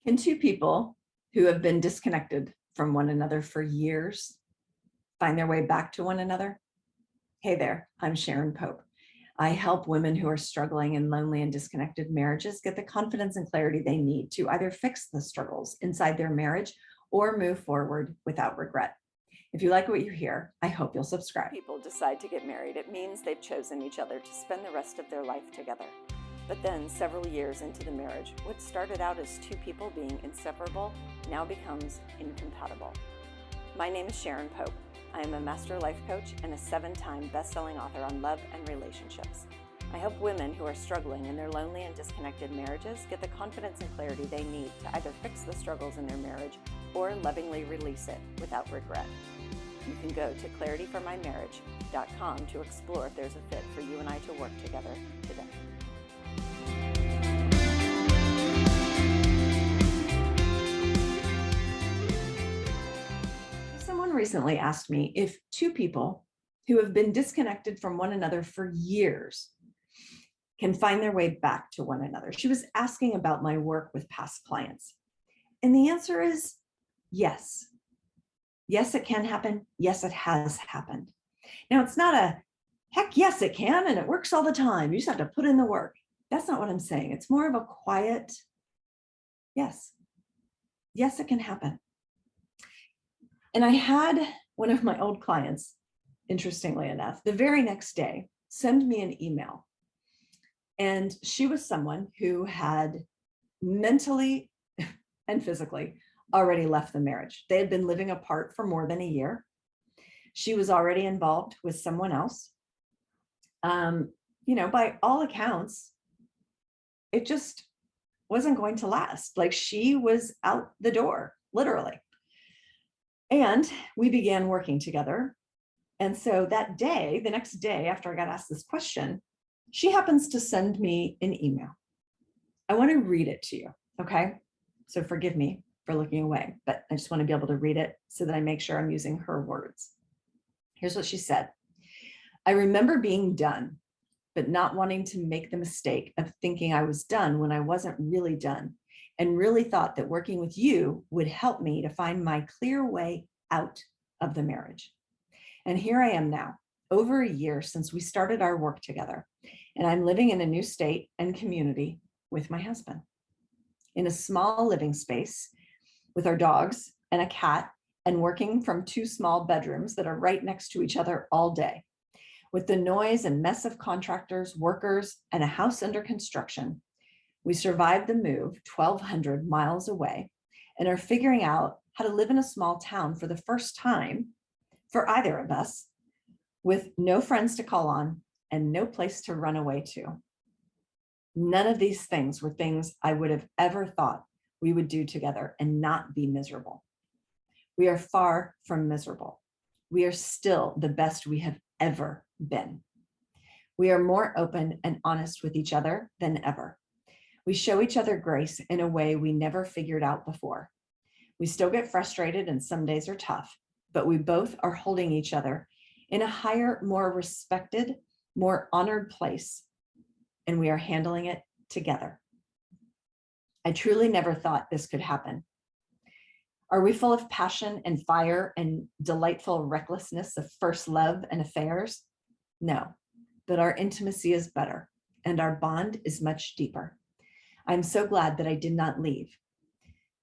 Can two people who have been disconnected from one another for years find their way back to one another? Hey there, I'm Sharon Pope. I help women who are struggling in lonely and disconnected marriages get the confidence and clarity they need to either fix the struggles inside their marriage or move forward without regret. If you like what you hear, I hope you'll subscribe. People decide to get married, it means they've chosen each other to spend the rest of their life together. But then, several years into the marriage, what started out as two people being inseparable now becomes incompatible. My name is Sharon Pope. I am a master life coach and a 7-time best-selling author on love and relationships. I help women who are struggling in their lonely and disconnected marriages get the confidence and clarity they need to either fix the struggles in their marriage or lovingly release it without regret. You can go to clarityformymarriage.com to explore if there's a fit for you and I to work together today. Someone recently asked me if two people who have been disconnected from one another for years can find their way back to one another. She was asking about my work with past clients. And the answer is yes. Yes, it can happen. Yes, it has happened. Now, it's not a heck yes, it can, and it works all the time. You just have to put in the work. That's not what I'm saying. It's more of a quiet yes. Yes, it can happen. And I had one of my old clients, interestingly enough, the very next day send me an email. And she was someone who had mentally and physically already left the marriage. They had been living apart for more than a year. She was already involved with someone else. By all accounts, it just wasn't going to last. Like, she was out the door, literally. And we began working together. And so that day, the next day after I got asked this question, she happens to send me an email. I want to read it to you, okay? So forgive me for looking away, but I just want to be able to read it so that I make sure I'm using her words. Here's what she said. I remember being done, but not wanting to make the mistake of thinking I was done when I wasn't really done, and really thought that working with you would help me to find my clear way out of the marriage. And here I am now, over a year since we started our work together, and I'm living in a new state and community with my husband in a small living space with our dogs and a cat, and working from 2 small bedrooms that are right next to each other all day. With the noise and mess of contractors, workers, and a house under construction, we survived the move 1,200 miles away and are figuring out how to live in a small town for the first time for either of us, with no friends to call on and no place to run away to. None of these things were things I would have ever thought we would do together and not be miserable. We are far from miserable. We are still the best we have ever been. We are more open and honest with each other than ever. We show each other grace in a way we never figured out before. We still get frustrated and some days are tough, but we both are holding each other in a higher, more respected, more honored place, and we are handling it together. I truly never thought this could happen. Are we full of passion and fire and delightful recklessness of first love and affairs? No, but our intimacy is better and our bond is much deeper. I'm so glad that I did not leave.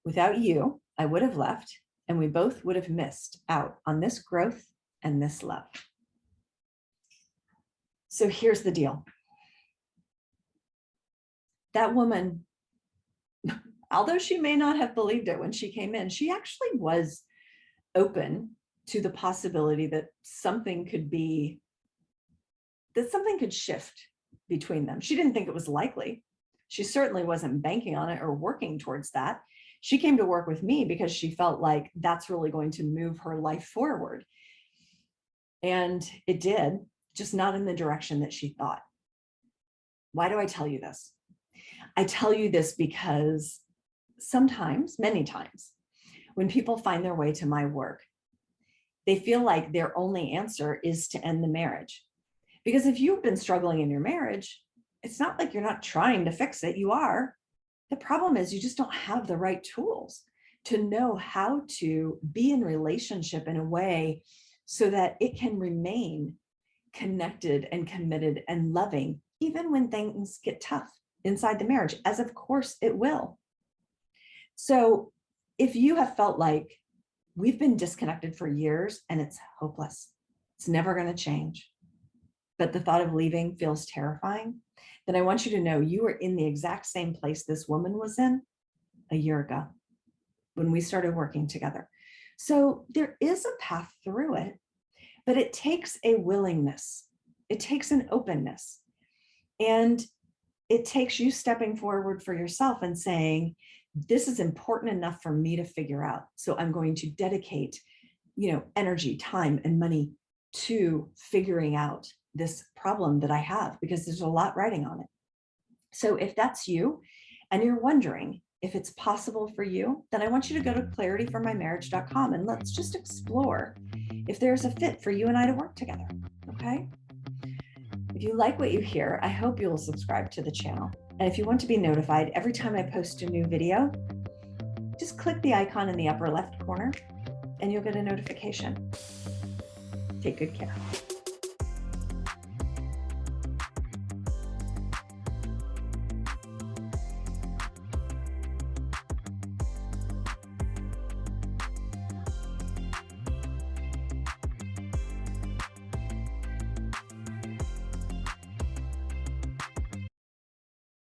Without you, I would have left, and we both would have missed out on this growth and this love. So here's the deal. That woman, although she may not have believed it when she came in, she actually was open to the possibility that something could shift between them. She didn't think it was likely. She certainly wasn't banking on it or working towards that. She came to work with me because she felt like that's really going to move her life forward. And it did, just not in the direction that she thought. Why do I tell you this? I tell you this because sometimes, many times, when people find their way to my work, they feel like their only answer is to end the marriage. Because if you've been struggling in your marriage, it's not like you're not trying to fix it. You are. The problem is you just don't have the right tools to know how to be in relationship in a way so that it can remain connected and committed and loving, even when things get tough inside the marriage, as of course it will. So if you have felt like we've been disconnected for years and it's hopeless, it's never going to change, but the thought of leaving feels terrifying, then I want you to know you are in the exact same place this woman was in a year ago when we started working together. So there is a path through it, but it takes a willingness. It takes an openness. And it takes you stepping forward for yourself and saying, this is important enough for me to figure out. So I'm going to dedicate, energy, time, and money to figuring out this problem that I have, because there's a lot riding on it. So if that's you and you're wondering if it's possible for you, then I want you to go to clarityformymarriage.com and let's just explore if there's a fit for you and I to work together. Okay. If you like what you hear, I hope you'll subscribe to the channel. And if you want to be notified every time I post a new video, just click the icon in the upper left corner and you'll get a notification. Take good care.